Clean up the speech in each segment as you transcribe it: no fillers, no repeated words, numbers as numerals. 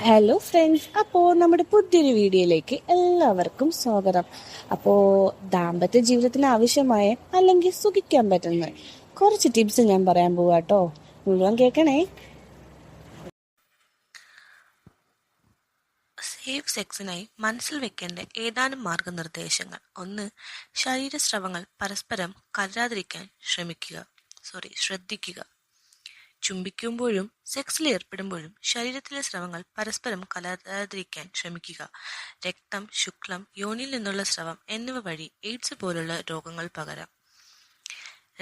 Hello friends, അപ്പോൾ നമ്മുടെ പുതിയൊരു വീഡിയോയിലേക്ക് എല്ലാവർക്കും സ്വാഗതം. അപ്പോൾ ദാമ്പത്യ ജീവിതത്തിന് ആവശ്യമായ അല്ലെങ്കിൽ സുഖിക്കാൻ പറ്റുന്ന കുറച്ച് ടിപ്സ് ഞാൻ പറയാൻ പോവാ കേട്ടോ. മുഴുവൻ കേൾക്കണേ. സേഫ് സെക്സിനായി മനസ്സിൽ വെക്കേണ്ട ഏതാനും മാർഗനിർദ്ദേശങ്ങൾ. 1. ശരീരസ്രവങ്ങൾ പരസ്പരം കലരാതിരിക്കാൻ ശ്രദ്ധിക്കുക. ചുംബിക്കുമ്പോഴും സെക്സിൽ ഏർപ്പെടുമ്പോഴും ശരീരത്തിലെ സ്രവങ്ങൾ പരസ്പരം കലരാതിരിക്കാൻ ശ്രമിക്കുക. രക്തം, ശുക്ലം, യോനിയിൽ നിന്നുള്ള സ്രവം എന്നിവ വഴി എയ്ഡ്സ് പോലുള്ള രോഗങ്ങൾ പകരാം.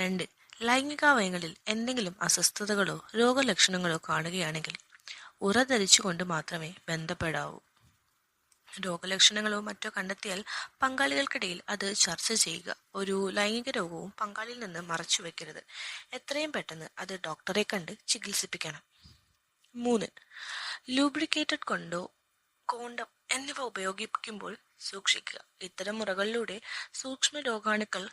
2. ലൈംഗികാവയങ്ങളിൽ എന്തെങ്കിലും അസ്വസ്ഥതകളോ രോഗലക്ഷണങ്ങളോ കാണുകയാണെങ്കിൽ ഉറ ധരിച്ചുകൊണ്ട് മാത്രമേ ബന്ധപ്പെടാവൂ. രോഗലക്ഷണങ്ങളോ മറ്റോ കണ്ടെത്തിയാൽ പങ്കാളികൾക്കിടയിൽ അത് ചർച്ച ചെയ്യുക. ഒരു ലൈംഗിക രോഗവും പങ്കാളിയിൽ നിന്ന് മറച്ചു വെക്കരുത്. എത്രയും പെട്ടെന്ന് അത് ഡോക്ടറെ കണ്ട് ചികിത്സിപ്പിക്കണം. 3. ലൂബ്രിക്കേറ്റഡ് കോണ്ടം എന്നിവ ഉപയോഗിക്കുമ്പോൾ സൂക്ഷിക്കുക. ഇത്തരം മുറകളിലൂടെ സൂക്ഷ്മ രോഗാണുക്കൾ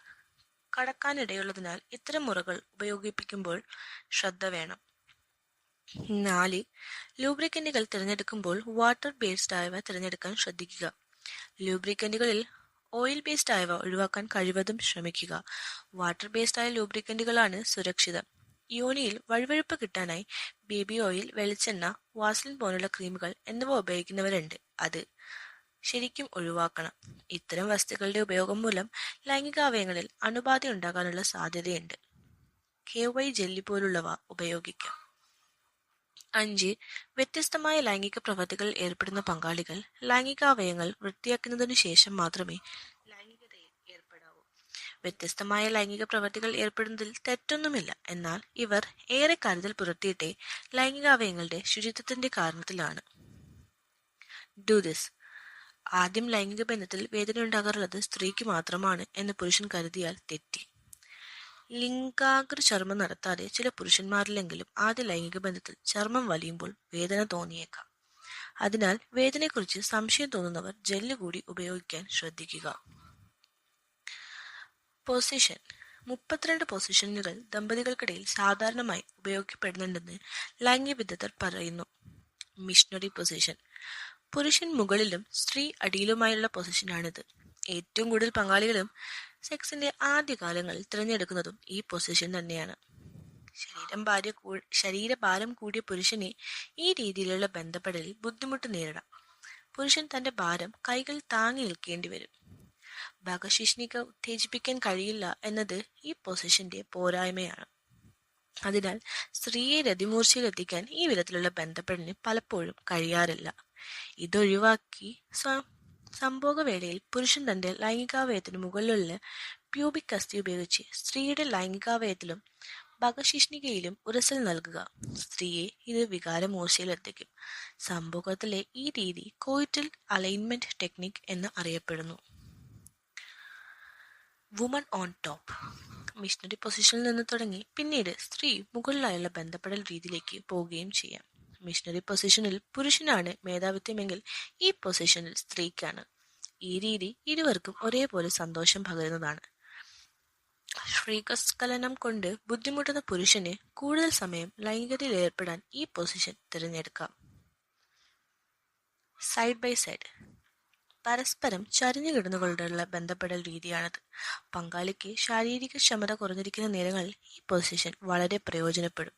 കടക്കാനിടയുള്ളതിനാൽ ഇത്തരം മുറകൾ ഉപയോഗിപ്പിക്കുമ്പോൾ ശ്രദ്ധ വേണം. 4. ലൂബ്രിക്കന്റുകൾ തിരഞ്ഞെടുക്കുമ്പോൾ വാട്ടർ ബേസ്ഡ് ആയവ തിരഞ്ഞെടുക്കാൻ ശ്രദ്ധിക്കുക. ലൂബ്രിക്കന്റുകളിൽ ഓയിൽ ബേസ്ഡ് ആയവ ഒഴിവാക്കാൻ കഴിവതും ശ്രമിക്കുക. വാട്ടർ ബേസ്ഡ് ആയ ലൂബ്രിക്കന്റുകളാണ് സുരക്ഷിതം. യോനിയിൽ വഴുവഴുപ്പ് കിട്ടാനായി ബേബി ഓയിൽ, വെളിച്ചെണ്ണ, വാസ്ലിൻ പോലുള്ള ക്രീമുകൾ എന്നിവ ഉപയോഗിക്കുന്നവരുണ്ട്. അത് ശരിക്കും ഒഴിവാക്കണം. ഇത്തരം വസ്തുക്കളുടെ ഉപയോഗം മൂലം ലൈംഗികാവയങ്ങളിൽ അണുബാധ ഉണ്ടാകാനുള്ള സാധ്യതയുണ്ട്. KY ജെല്ലി പോലുള്ളവ ഉപയോഗിക്കാം. 5. വ്യത്യസ്തമായ ലൈംഗിക പ്രവൃത്തികളിൽ ഏർപ്പെടുന്ന പങ്കാളികൾ ലൈംഗികാവയവങ്ങൾ വൃത്തിയാക്കുന്നതിനു ശേഷം മാത്രമേ ലൈംഗികതയിൽ ഏർപ്പെടാവൂ. വ്യത്യസ്തമായ ലൈംഗിക പ്രവൃത്തികൾ ഏർപ്പെടുന്നതിൽ തെറ്റൊന്നുമില്ല. എന്നാൽ ഇവർ ഏറെ കരുതൽ പുലർത്തിയിട്ടേ ലൈംഗികാവയവങ്ങളുടെ ശുചിത്വത്തിന്റെ കാരണത്തിലാണ്. Do this. ആദ്യം ലൈംഗിക ബന്ധത്തിൽ വേദന ഉണ്ടാകാറുള്ളത് സ്ത്രീക്ക് മാത്രമാണ് എന്ന് പുരുഷൻ കരുതിയാൽ തെറ്റി. ലിംഗാഗ്ര ചർമ്മം നടത്താതെ ചില പുരുഷന്മാരിലെങ്കിലും ആദ്യ ലൈംഗിക ബന്ധത്തിൽ ചർമ്മം വലിയുമ്പോൾ വേദന തോന്നിയേക്കാം. അതിനാൽ വേദനയെക്കുറിച്ച് സംശയം തോന്നുന്നവർ ജെല്ല് കൂടി ഉപയോഗിക്കാൻ ശ്രദ്ധിക്കുക. പൊസിഷൻ. 32 പൊസിഷനുകൾ ദമ്പതികൾക്കിടയിൽ സാധാരണമായി ഉപയോഗിക്കപ്പെടുന്നുണ്ടെന്ന് ലൈംഗിക വിദഗ്ധർ പറയുന്നു. Missionary position. പുരുഷൻ മുകളിലും സ്ത്രീ അടിയിലുമായുള്ള പൊസിഷനാണിത്. ഏറ്റവും കൂടുതൽ പങ്കാളികളും സെക്സിന്റെ ആദ്യകാലങ്ങളിൽ തിരഞ്ഞെടുക്കുന്നതും ഈ പൊസിഷൻ തന്നെയാണ്. ശരീരഭാരം കൂടിയ പുരുഷനെ ഈ രീതിയിലുള്ള ബന്ധപ്പെടലിൽ ബുദ്ധിമുട്ട് നേരിടാം. പുരുഷൻ തന്റെ ഭാരം കൈകൾ താങ്ങി നിൽക്കേണ്ടി വരും. ഭാഗശിഷ്ണിക ഉത്തേജിപ്പിക്കാൻ കഴിയില്ല എന്നത് ഈ പൊസിഷന്റെ പോരായ്മയാണ്. അതിനാൽ സ്ത്രീയെ രതിമൂർച്ചയിലെത്തിക്കാൻ ഈ വിധത്തിലുള്ള ബന്ധപ്പെടലിന് പലപ്പോഴും കഴിയാറില്ല. ഇതൊഴിവാക്കി സംഭോഗവേളയിൽ പുരുഷൻ തന്റെ ലൈംഗികാവയവത്തിന് മുകളിലുള്ള പ്യൂബിക് അസ്ഥി ഉപയോഗിച്ച് സ്ത്രീയുടെ ലൈംഗികാവയവത്തിലും ഭഗശിഷ്ണികയിലും ഉരസൽ നൽകുക. സ്ത്രീയെ ഇത് വികാരമൂർച്ചയിലെത്തിക്കും. സംഭോഗത്തിലെ ഈ രീതി കോയിറ്റൽ അലൈൻമെന്റ് ടെക്നിക് എന്ന് അറിയപ്പെടുന്നു. Woman on top. മിഷണറി പൊസിഷനിൽ നിന്ന് തുടങ്ങി പിന്നീട് സ്ത്രീ മുകളിലായുള്ള ബന്ധപ്പെടൽ രീതിയിലേക്ക് പോവുകയും ചെയ്യാം. മിഷണറി പൊസിഷനിൽ പുരുഷനാണ് മേധാവിത്വമെങ്കിൽ ഈ പൊസിഷനിൽ സ്ത്രീക്കാണ്. ഈ രീതി ഇരുവർക്കും ഒരേപോലെ സന്തോഷം പകരുന്നതാണ്. ശ്രീകസ്ഖലനം കൊണ്ട് ബുദ്ധിമുട്ടുന്ന പുരുഷന് കൂടുതൽ സമയം ലൈംഗികതയിൽ ഏർപ്പെടാൻ ഈ പൊസിഷൻ തിരഞ്ഞെടുക്കാം. Side by side. പരസ്പരം ചരിഞ്ഞു കിടന്നുകൊണ്ടുള്ള ബന്ധപ്പെടൽ രീതിയാണത്. പങ്കാളിക്ക് ശാരീരിക ക്ഷമത കുറഞ്ഞിരിക്കുന്ന നേരങ്ങളിൽ ഈ പൊസിഷൻ വളരെ പ്രയോജനപ്പെടും.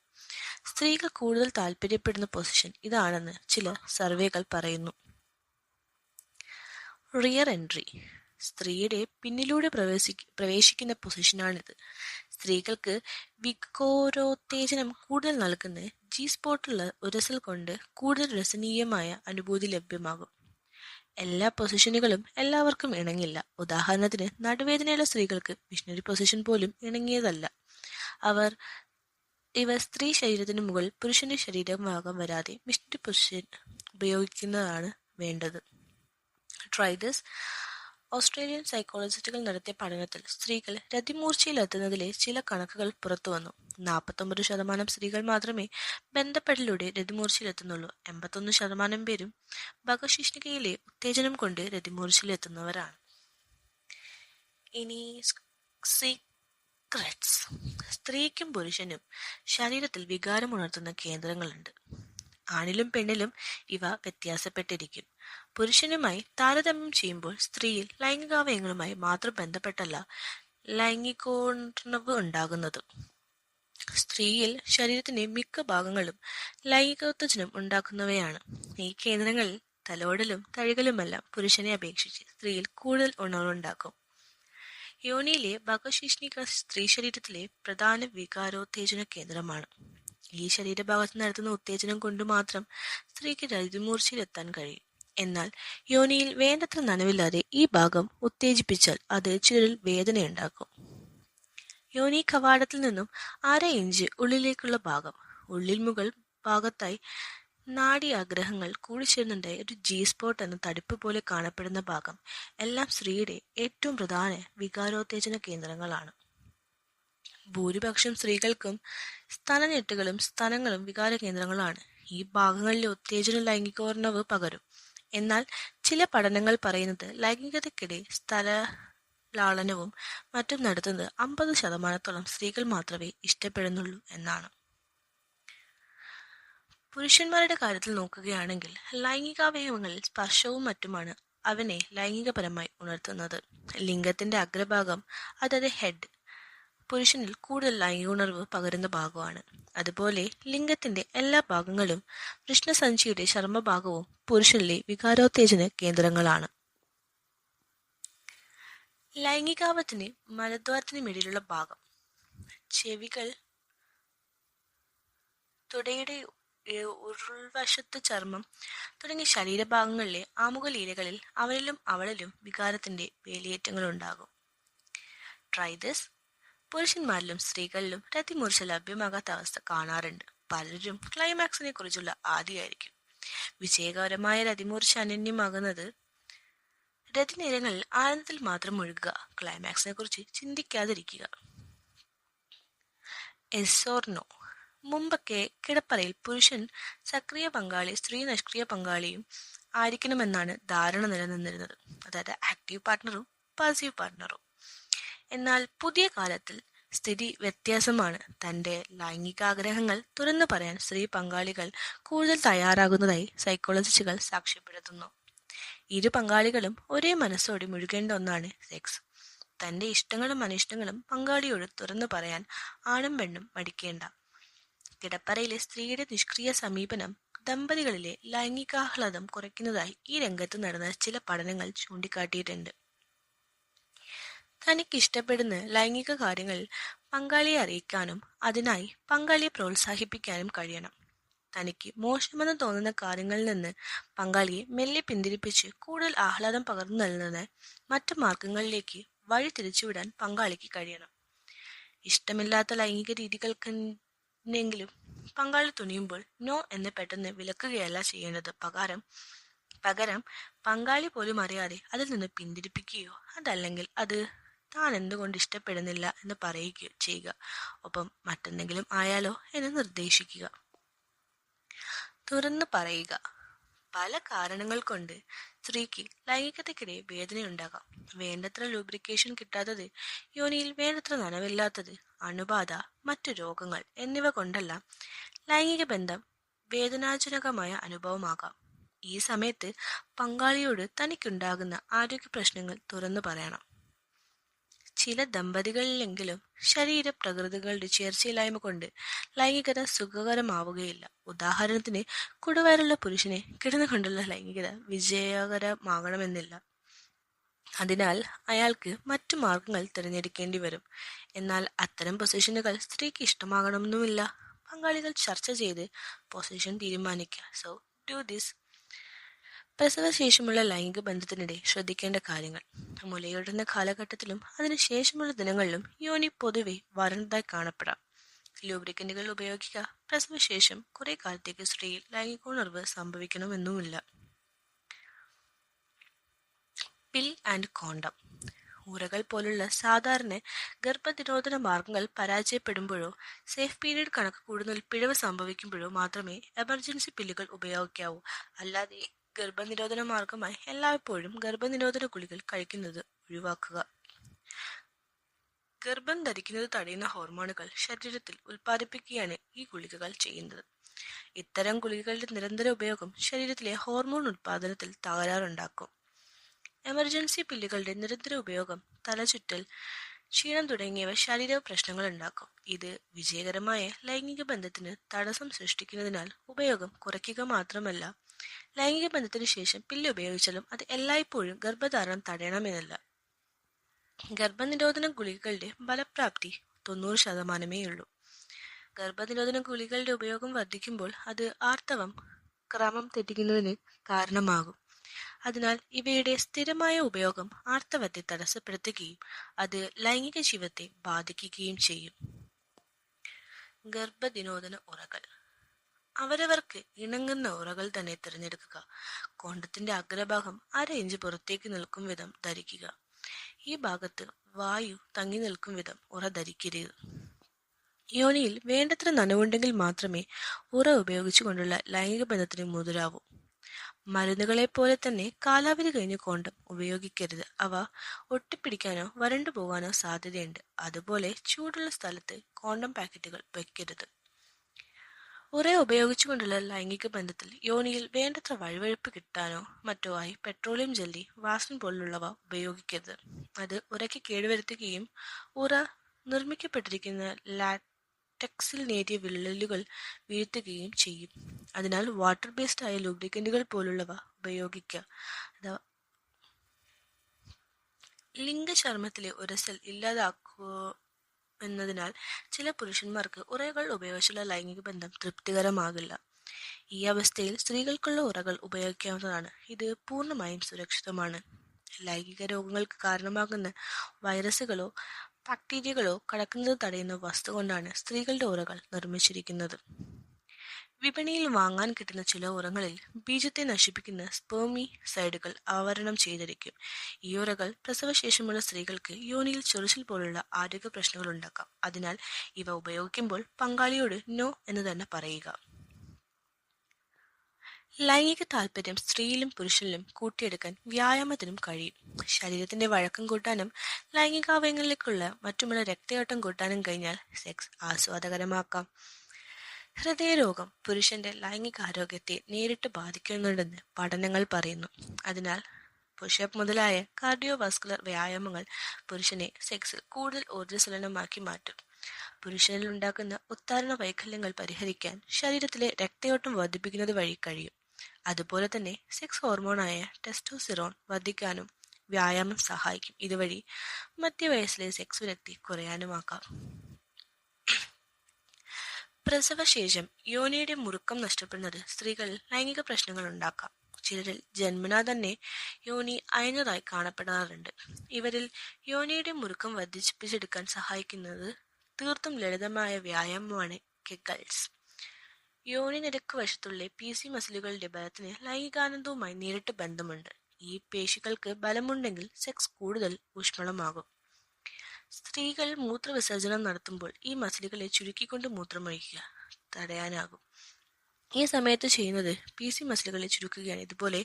സ്ത്രീകൾ കൂടുതൽ താല്പര്യപ്പെടുന്ന പൊസിഷൻ ഇതാണെന്ന് ചില സർവേകൾ പറയുന്നു. Rear entry. സ്ത്രീയുടെ പിന്നിലൂടെ പ്രവേശിക്കുന്ന പൊസിഷനാണിത്. സ്ത്രീകൾക്ക് വികാരോത്തേജനം കൂടുതൽ നൽകുന്ന ജി സ്പോട്ടുള്ള ഉരസൽ കൊണ്ട് കൂടുതൽ രസനീയമായ അനുഭൂതി ലഭ്യമാകും. എല്ലാ പൊസിഷനുകളും എല്ലാവർക്കും ഇണങ്ങില്ല. ഉദാഹരണത്തിന്, നടുവേദനയുള്ള സ്ത്രീകൾക്ക് മിഷണറി പൊസിഷൻ പോലും ഇണങ്ങിയതല്ല. ഇവർ സ്ത്രീ ശരീരത്തിന് മുകളിൽ പുരുഷന്റെ ശരീരഭാഗം വരാതെ മിഷണറി പൊസിഷൻ ഉപയോഗിക്കുന്നതാണ് വേണ്ടത്. Try this. ഓസ്ട്രേലിയൻ സൈക്കോളജിസ്റ്റുകൾ നടത്തിയ പഠനത്തിൽ സ്ത്രീകൾ രതിമൂർച്ചയിലെത്തുന്നതിലെ ചില കണക്കുകൾ പുറത്തുവന്നു. 49% സ്ത്രീകൾ മാത്രമേ ബന്ധപ്പെടലിലൂടെ രതിമൂർച്ചയിലെത്തുന്നുള്ളൂ. 81% പേരും ഭഗശിഷ്ണികയിലെ ഉത്തേജനം കൊണ്ട് രതിമൂർച്ചയിലെത്തുന്നവരാണ്. ഇനി സീക്രട്സ്. സ്ത്രീക്കും പുരുഷനും ശരീരത്തിൽ വികാരമുണർത്തുന്ന കേന്ദ്രങ്ങളുണ്ട്. ആണിലും പെണ്ണിലും ഇവ വ്യത്യാസപ്പെട്ടിരിക്കും. പുരുഷനുമായി താരതമ്യം ചെയ്യുമ്പോൾ സ്ത്രീയിൽ ലൈംഗികാവയവങ്ങളുമായി മാത്രം ബന്ധപ്പെട്ടല്ല ലൈംഗികോണർവ് ഉണ്ടാകുന്നത്. സ്ത്രീയിൽ ശരീരത്തിന്റെ മിക്ക ഭാഗങ്ങളും ലൈംഗികോത്തേജനം ഉണ്ടാക്കുന്നവയാണ്. ഈ കേന്ദ്രങ്ങളിൽ തലോടലും തഴുകലുമെല്ലാം പുരുഷനെ അപേക്ഷിച്ച് സ്ത്രീയിൽ കൂടുതൽ ഉണർവുണ്ടാക്കും. യോനിയിലെ ഭഗശീഷ്ണിക സ്ത്രീ ശരീരത്തിലെ പ്രധാന വികാരോത്തേജന കേന്ദ്രമാണ്. ഈ ശരീരഭാഗത്ത് നടത്തുന്ന ഉത്തേജനം കൊണ്ട് മാത്രം സ്ത്രീക്ക് രതിമൂർച്ചയിലെത്താൻ കഴിയും. എന്നാൽ യോനിയിൽ വേണ്ടത്ര നനവില്ലാതെ ഈ ഭാഗം ഉത്തേജിപ്പിച്ചാൽ അത് ചിലരിൽ വേദനയുണ്ടാക്കും. യോനി കവാടത്തിൽ നിന്നും 1/2 ഇഞ്ച് ഉള്ളിലേക്കുള്ള ഭാഗം, ഉള്ളിൽ മുകൾ ഭാഗത്തായി നാഡീആഗ്രഹങ്ങൾ കൂടിച്ചേർന്നുണ്ടായ ഒരു G-സ്പോട്ട് എന്ന തടിപ്പ് പോലെ കാണപ്പെടുന്ന ഭാഗം എല്ലാം സ്ത്രീയുടെ ഏറ്റവും പ്രധാന വികാരോത്തേജന കേന്ദ്രങ്ങളാണ്. ഭൂരിപക്ഷം സ്ത്രീകൾക്കും സ്തനഞെട്ടുകളും സ്തനങ്ങളും വികാര കേന്ദ്രങ്ങളാണ്. ഈ ഭാഗങ്ങളിലെ ഉത്തേജന ലൈംഗികോർണവ് പകരും. എന്നാൽ ചില പഠനങ്ങൾ പറയുന്നത് ലൈംഗികതയ്ക്കിടെ സ്ഥലലാളനവും മറ്റും നടത്തുന്നത് 50% സ്ത്രീകൾ മാത്രമേ ഇഷ്ടപ്പെടുന്നുള്ളൂ എന്നാണ്. പുരുഷന്മാരുടെ കാര്യത്തിൽ നോക്കുകയാണെങ്കിൽ ലൈംഗികാവയവങ്ങളിൽ സ്പർശവും മറ്റുമാണ് അവനെ ലൈംഗികപരമായി ഉണർത്തുന്നത്. ലിംഗത്തിന്റെ അഗ്രഭാഗം, അതായത് ഹെഡ്, പുരുഷനിൽ കൂടുതൽ ലൈംഗിക ഉണർവ് പകരുന്ന ഭാഗമാണ്. അതുപോലെ ലിംഗത്തിന്റെ എല്ലാ ഭാഗങ്ങളും വൃഷ്ണസഞ്ചിയുടെ ചർമ്മഭാഗവും പുരുഷനിലെ വികാരോത്തേജന കേന്ദ്രങ്ങളാണ്. ലൈംഗികാവത്തിന് മലദ്വാരത്തിനുമിടയിലുള്ള ഭാഗം, ചെവികൾ, തുടയുടെ ഉൾവശത്ത് ചർമ്മം തുടങ്ങിയ ശരീരഭാഗങ്ങളിലെ ആമുഖലീലകളിൽ അവനിലും അവളിലും വികാരത്തിന്റെ വേലിയേറ്റങ്ങളുണ്ടാകും. Try this. പുരുഷന്മാരിലും സ്ത്രീകളിലും രതിമൂർച്ച ലഭ്യമാകാത്ത അവസ്ഥ കാണാറുണ്ട്. പലരും ക്ലൈമാക്സിനെ കുറിച്ചുള്ള ആദിയായിരിക്കും. വിജയകരമായ രതിമൂർച്ച അനന്യമാകുന്നത് രതിനിരങ്ങളിൽ ആനന്ദത്തിൽ മാത്രം മുഴുകുക, ക്ലൈമാക്സിനെ കുറിച്ച് ചിന്തിക്കാതിരിക്കുക. S or no. മുമ്പൊക്കെ കിടപ്പറയിൽ പുരുഷൻ സക്രിയ പങ്കാളി സ്ത്രീ നിഷ്ക്രിയ പങ്കാളിയും ആയിരിക്കണമെന്നാണ് ധാരണ നിലനിന്നിരുന്നത്, അതായത് ആക്റ്റീവ് പാർട്ട്ണറും പാസീവ് പാർട്ട്ണറും. എന്നാൽ പുതിയ കാലത്തിൽ സ്ഥിതി വ്യത്യാസമാണ്. തന്റെ ലൈംഗികാഗ്രഹങ്ങൾ തുറന്നു പറയാൻ സ്ത്രീ പങ്കാളികൾ കൂടുതൽ തയ്യാറാകുന്നതായി സൈക്കോളജിസ്റ്റുകൾ സാക്ഷ്യപ്പെടുത്തുന്നു. ഇരു പങ്കാളികളും ഒരേ മനസ്സോടെ മുഴുകേണ്ട ഒന്നാണ് സെക്സ്. തന്റെ ഇഷ്ടങ്ങളും അനിഷ്ടങ്ങളും പങ്കാളിയോട് തുറന്നു പറയാൻ ആണും പെണ്ണും മടിക്കേണ്ട. കിടപ്പറയിലെ സ്ത്രീയുടെ നിഷ്ക്രിയ സമീപനം ദമ്പതികളിലെ ലൈംഗികാഹ്ലാദം കുറയ്ക്കുന്നതായി ഈ രംഗത്ത് നടന്ന ചില പഠനങ്ങൾ ചൂണ്ടിക്കാട്ടിയിട്ടുണ്ട്. തനിക്കിഷ്ടപ്പെടുന്ന ലൈംഗിക കാര്യങ്ങൾ പങ്കാളിയെ അറിയിക്കാനും അതിനായി പങ്കാളിയെ പ്രോത്സാഹിപ്പിക്കാനും കഴിയണം. തനിക്ക് മോശമെന്ന് തോന്നുന്ന കാര്യങ്ങളിൽ നിന്ന് പങ്കാളിയെ മെല്ലെ പിന്തിരിപ്പിച്ച് കൂടുതൽ ആഹ്ലാദം പകർന്നു നൽകുന്ന മറ്റു മാർഗങ്ങളിലേക്ക് വഴി തിരിച്ചുവിടാൻ പങ്കാളിക്ക് കഴിയണം. ഇഷ്ടമില്ലാത്ത ലൈംഗിക രീതികൾക്കെങ്കിലും പങ്കാളി തുനിയുമ്പോൾ നോ എന്ന് പെട്ടെന്ന് വിലക്കുകയല്ല ചെയ്യേണ്ടത്. പകരം പങ്കാളി പോലും അറിയാതെ അതിൽ നിന്ന് പിന്തിരിപ്പിക്കുകയോ അതല്ലെങ്കിൽ അത് താൻ എന്തുകൊണ്ട് ഇഷ്ടപ്പെടുന്നില്ല എന്ന് പറയുകയോ ചെയ്യുക. ഒപ്പം മറ്റെന്തെങ്കിലും ആയാലോ എന്ന് നിർദ്ദേശിക്കുക. തുറന്നു പറയുക. പല കാരണങ്ങൾ കൊണ്ട് സ്ത്രീക്ക് ലൈംഗികതയ്ക്കിടെ വേദനയുണ്ടാകാം. വേണ്ടത്ര ലൂബ്രിക്കേഷൻ കിട്ടാത്തത്, യോനിയിൽ വേണ്ടത്ര നനവില്ലാത്തത്, അണുബാധ, മറ്റു രോഗങ്ങൾ എന്നിവ കൊണ്ടെല്ലാം ലൈംഗിക ബന്ധം വേദനാജനകമായ അനുഭവമാകാം. ഈ സമയത്ത് പങ്കാളിയോട് തനിക്കുണ്ടാകുന്ന ആരോഗ്യ പ്രശ്നങ്ങൾ തുറന്നു പറയണം. ചില ദമ്പതികളിലെങ്കിലും ശരീരപ്രകൃതികളുടെ ചേർച്ചയില്ലായ്മ കൊണ്ട് ലൈംഗികത സുഖകരമാവുകയില്ല. ഉദാഹരണത്തിന്, കുടവയറുള്ള പുരുഷന് കിടന്നുകൊണ്ടുള്ള ലൈംഗികത വിജയകരമാകണമെന്നില്ല. അതിനാൽ അയാൾക്ക് മറ്റു മാർഗങ്ങൾ തിരഞ്ഞെടുക്കേണ്ടി വരും. എന്നാൽ അത്തരം പൊസിഷനുകൾ സ്ത്രീക്ക് ഇഷ്ടമാകണമെന്നുമില്ല. പങ്കാളികൾ ചർച്ച ചെയ്ത് പൊസിഷൻ തീരുമാനിക്കുക. So do this. പ്രസവശേഷമുള്ള ലൈംഗിക ബന്ധത്തിനിടെ ശ്രദ്ധിക്കേണ്ട കാര്യങ്ങൾ. മുലയൂട്ടുന്ന കാലഘട്ടത്തിലും അതിനുശേഷമുള്ള ദിനങ്ങളിലും യോനി പൊതുവെ വരണ്ടതായി കാണപ്പെടാം. ലൂബ്രിക്കന്റുകൾ ഉപയോഗിക്കുക. പ്രസവശേഷം കുറെ കാലത്തേക്ക് സ്ത്രീയിൽ ലൈംഗികോണർവ് സംഭവിക്കണമെന്നുമില്ല. പിൽ ആൻഡ് കോണ്ടം. ഊറകൾ പോലുള്ള സാധാരണ ഗർഭനിരോധന മാർഗങ്ങൾ പരാജയപ്പെടുമ്പോഴോ സേഫ് പീരീഡ് കണക്ക് കൂടുതൽ പിഴവ് സംഭവിക്കുമ്പോഴോ മാത്രമേ എമർജൻസി പില്ലുകൾ ഉപയോഗിക്കാവൂ. അല്ലാതെ ഗർഭനിരോധന മാർഗമായി എല്ലായ്പ്പോഴും ഗർഭനിരോധന ഗുളികൾ കഴിക്കുന്നത് ഒഴിവാക്കുക. ഗർഭം ധരിക്കുന്നത് തടയുന്ന ഹോർമോണുകൾ ശരീരത്തിൽ ഉൽപ്പാദിപ്പിക്കുകയാണ് ഈ ഗുളികകൾ ചെയ്യുന്നത്. ഇത്തരം ഗുളികകളുടെ നിരന്തര ഉപയോഗം ശരീരത്തിലെ ഹോർമോൺ ഉത്പാദനത്തിൽ തകരാറുണ്ടാക്കും. എമർജൻസി പില്ലുകളുടെ നിരന്തര ഉപയോഗം തലചുറ്റൽ, ക്ഷീണം തുടങ്ങിയവ ശാരീരിക പ്രശ്നങ്ങൾ ഉണ്ടാക്കും. ഇത് വിജയകരമായ ലൈംഗിക ബന്ധത്തിന് തടസ്സം സൃഷ്ടിക്കുന്നതിനാൽ ഉപയോഗം കുറയ്ക്കുക മാത്രമല്ല, ലൈംഗിക ബന്ധത്തിന് ശേഷം പില്ല് ഉപയോഗിച്ചാലും അത് എല്ലായ്പ്പോഴും ഗർഭധാരണം തടയണമെന്നല്ല. ഗർഭനിരോധന ഗുളികകളുടെ ഫലപ്രാപ്തി 90% ഉള്ളൂ. ഗർഭനിരോധന ഗുളികകളുടെ ഉപയോഗം വർദ്ധിക്കുമ്പോൾ അത് ആർത്തവം ക്രമം തെറ്റിക്കുന്നതിന് കാരണമാകും. അതിനാൽ ഇവയുടെ സ്ഥിരമായ ഉപയോഗം ആർത്തവത്തെ തടസ്സപ്പെടുത്തുകയും അത് ലൈംഗിക ജീവിതത്തെ ബാധിക്കുകയും ചെയ്യും. ഗർഭനിരോധന ഉറകൾ. അവരവർക്ക് ഇണങ്ങുന്ന ഉറകൾ തന്നെ തിരഞ്ഞെടുക്കുക. കോണ്ടത്തിന്റെ അഗ്രഭാഗം 1/2 ഇഞ്ച് പുറത്തേക്ക് നിൽക്കും വിധം ധരിക്കുക. ഈ ഭാഗത്ത് വായു തങ്ങി നിൽക്കും വിധം ഉറ ധരിക്കരുത്. യോനിയിൽ വേണ്ടത്ര നനവുണ്ടെങ്കിൽ മാത്രമേ ഉറ ഉപയോഗിച്ചുകൊണ്ടുള്ള ലൈംഗിക ബന്ധത്തിന് മുതിരാവൂ. മരുന്നുകളെ പോലെ തന്നെ കാലാവധി കഴിഞ്ഞ കോണ്ടം ഉപയോഗിക്കരുത്. അവ ഒട്ടിപ്പിടിക്കാനോ വരണ്ടു പോകാനോ സാധ്യതയുണ്ട്. അതുപോലെ ചൂടുള്ള സ്ഥലത്ത് കോണ്ടം പാക്കറ്റുകൾ വയ്ക്കരുത്. ഉറ ഉപയോഗിച്ചുകൊണ്ടുള്ള ലൈംഗിക ബന്ധത്തിൽ യോനിയിൽ വേണ്ടത്ര വഴുവഴുപ്പ് കിട്ടാനോ മറ്റോ ആയി പെട്രോളിയം ജെല്ലി, വാസലിൻ പോലുള്ളവ ഉപയോഗിക്കരുത്. അത് ഉറയ്ക്ക് കേടുവരുത്തുകയും ഉറ നിർമ്മിക്കപ്പെട്ടിരിക്കുന്ന ലാറ്റക്സിൽ നേരിയ വിള്ളലുകൾ വീഴ്ത്തുകയും ചെയ്യും. അതിനാൽ വാട്ടർ ബേസ്ഡ് ആയ ലൂബ്രിക്കന്റുകൾ പോലുള്ളവ ഉപയോഗിക്കുക. ലിംഗചർമ്മത്തിലെ ഉരസൽ ഇല്ലാതാക്കുന്നതിനാൽ ചില പുരുഷന്മാർക്ക് ഉറകൾ ഉപയോഗിച്ചുള്ള ലൈംഗിക ബന്ധം തൃപ്തികരമാകില്ല. ഈ അവസ്ഥയിൽ സ്ത്രീകൾക്കുള്ള ഉറകൾ ഉപയോഗിക്കാവുന്നതാണ്. ഇത് പൂർണ്ണമായും സുരക്ഷിതമാണ്. ലൈംഗിക രോഗങ്ങൾക്ക് കാരണമാകുന്ന വൈറസുകളോ ബാക്ടീരിയകളോ കടക്കുന്നത് തടയുന്ന വസ്തു കൊണ്ടാണ് സ്ത്രീകളുടെ ഉറകൾ നിർമ്മിച്ചിരിക്കുന്നത്. വിപണിയിൽ വാങ്ങാൻ കിട്ടുന്ന ചില ഉറകളിൽ ബീജത്തെ നശിപ്പിക്കുന്ന സ്പെർമിസൈഡുകൾ ആവരണം ചെയ്തിരിക്കും. ഈ ഉറകൾ പ്രസവശേഷമുള്ള സ്ത്രീകൾക്ക് യോനിയിൽ ചൊറിച്ചിൽ പോലുള്ള ആരോഗ്യ പ്രശ്നങ്ങൾ ഉണ്ടാക്കാം. അതിനാൽ ഇവ ഉപയോഗിക്കുമ്പോൾ പങ്കാളിയോട് നോ എന്ന് തന്നെ പറയുക. ലൈംഗിക താല്പര്യം സ്ത്രീയിലും പുരുഷനിലും കൂട്ടിയെടുക്കാൻ വ്യായാമത്തിനും കഴിയും. ശരീരത്തിന്റെ വഴക്കം കൂട്ടാനും ലൈംഗികാവയവങ്ങളിലേക്കുള്ള മറ്റുമുള്ള രക്തയോട്ടം കൂട്ടാനും കഴിഞ്ഞാൽ സെക്സ് ആസ്വാദകരമാക്കാം. ഹൃദയരോഗം പുരുഷന്റെ ലൈംഗികാരോഗ്യത്തെ നേരിട്ട് ബാധിക്കുന്നുണ്ടെന്ന് പഠനങ്ങൾ പറയുന്നു. അതിനാൽ പുഷപ്പ് മുതലായ കാർഡിയോവാസ്കുലർ വ്യായാമങ്ങൾ പുരുഷനെ സെക്സിൽ കൂടുതൽ ഊർജ്ജസ്വലനമാക്കി മാറ്റും. പുരുഷനിൽ ഉണ്ടാക്കുന്ന ഉത്താരണ വൈകല്യങ്ങൾ പരിഹരിക്കാൻ ശരീരത്തിലെ രക്തയോട്ടം വർദ്ധിപ്പിക്കുന്നത് വഴി കഴിയും. അതുപോലെ തന്നെ സെക്സ് ഹോർമോണായ ടെസ്റ്റോസ്റ്റിറോൺ വർദ്ധിക്കാനും വ്യായാമം സഹായിക്കും. ഇതുവഴി മധ്യവയസ്സിലെ സെക്സ് വിരക്തി കുറയാനുമാക്കാം. പ്രസവശേഷം യോനിയുടെ മുറുക്കം നഷ്ടപ്പെടുന്നത് സ്ത്രീകളിൽ ലൈംഗിക പ്രശ്നങ്ങൾ ഉണ്ടാക്കാം. ചിലരിൽ ജന്മനാ തന്നെ യോനി അയഞ്ഞതായി കാണപ്പെടാറുണ്ട്. ഇവരിൽ യോനിയുടെ മുറുക്കം വർദ്ധിപ്പിച്ചെടുക്കാൻ സഹായിക്കുന്നത് തീർത്തും ലളിതമായ വ്യായാമമാണ് കെഗൽസ്. യോനി നിരക്ക് വശത്തുള്ള PC മസിലുകളുടെ ബലത്തിന് ലൈംഗികാനന്ദവുമായി നേരിട്ട് ബന്ധമുണ്ട്. ഈ പേശികൾക്ക് ബലമുണ്ടെങ്കിൽ സെക്സ് കൂടുതൽ ഊഷ്മളമാകും. സ്ത്രീകൾ മൂത്രവിസർജനം നടത്തുമ്പോൾ ഈ മസിലുകളെ ചുരുക്കിക്കൊണ്ട് മൂത്രമൊഴിക്കുക തടയാനാകും. ഈ സമയത്ത് ചെയ്യുന്നത് PC മസിലുകളെ ചുരുക്കുകയാണ്. ഇതുപോലെ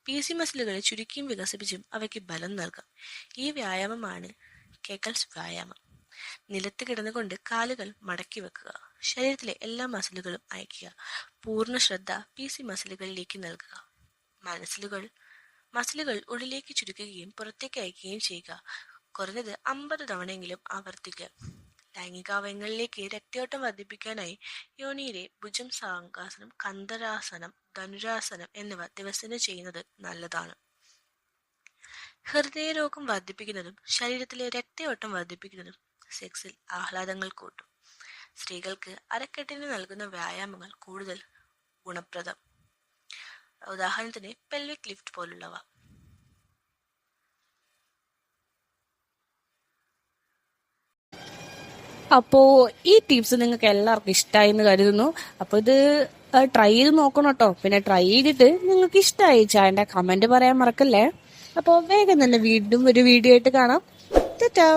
PC മസിലുകളെ ചുരുക്കിയും വികസിപ്പിച്ചും അവയ്ക്ക് ബലം നൽകാം. ഈ വ്യായാമമാണ് കെഗൽസ് വ്യായാമം. നിലത്ത് കിടന്നുകൊണ്ട് കാലുകൾ മടക്കി വെക്കുക. ശരീരത്തിലെ എല്ലാ മസിലുകളും അയക്കുക. പൂർണ്ണ ശ്രദ്ധ PC മസിലുകളിലേക്ക് നൽകുക. മസിലുകൾ ഉള്ളിലേക്ക് ചുരുക്കുകയും പുറത്തേക്ക് അയക്കുകയും ചെയ്യുക. കുറഞ്ഞത് 50 തവണയെങ്കിലും ആവർത്തിക്കുക. ലൈംഗികാവയവങ്ങളിലേക്ക് രക്തയോട്ടം വർദ്ധിപ്പിക്കാനായി യോനിയിലെ ഭുജം സാംഗാസനം, കന്ദരാസനം, ധനുരാസനം എന്നിവ ദിവസേന ചെയ്യുന്നത് നല്ലതാണ്. ഹൃദയരോഗം വർദ്ധിപ്പിക്കുന്നതും ശരീരത്തിലെ രക്തയോട്ടം വർദ്ധിപ്പിക്കുന്നതും സെക്സിൽ ആഹ്ലാദങ്ങൾ കൂട്ടും. സ്ത്രീകൾക്ക് അരക്കെട്ടിന് നൽകുന്ന വ്യായാമങ്ങൾ കൂടുതൽ ഗുണപ്രദം. ഉദാഹരണത്തിന് പെൽവിക് ലിഫ്റ്റ് പോലുള്ളവ. അപ്പോൾ ഈ ടിപ്സ് നിങ്ങൾക്ക് എല്ലാവർക്കും ഇഷ്ടമായി എന്ന് കരുതുന്നു. അപ്പോൾ ഇത് ട്രൈ ചെയ്ത് നോക്കണം കേട്ടോ. പിന്നെ ട്രൈ ചെയ്തിട്ട് നിങ്ങൾക്ക് ഇഷ്ടമായി ചായന്റെ കമന്റ് പറയാൻ മറക്കല്ലേ. അപ്പോൾ വേഗം തന്നെ വീണ്ടും ഒരു വീഡിയോ ആയിട്ട് കാണാം. ടാറ്റാ.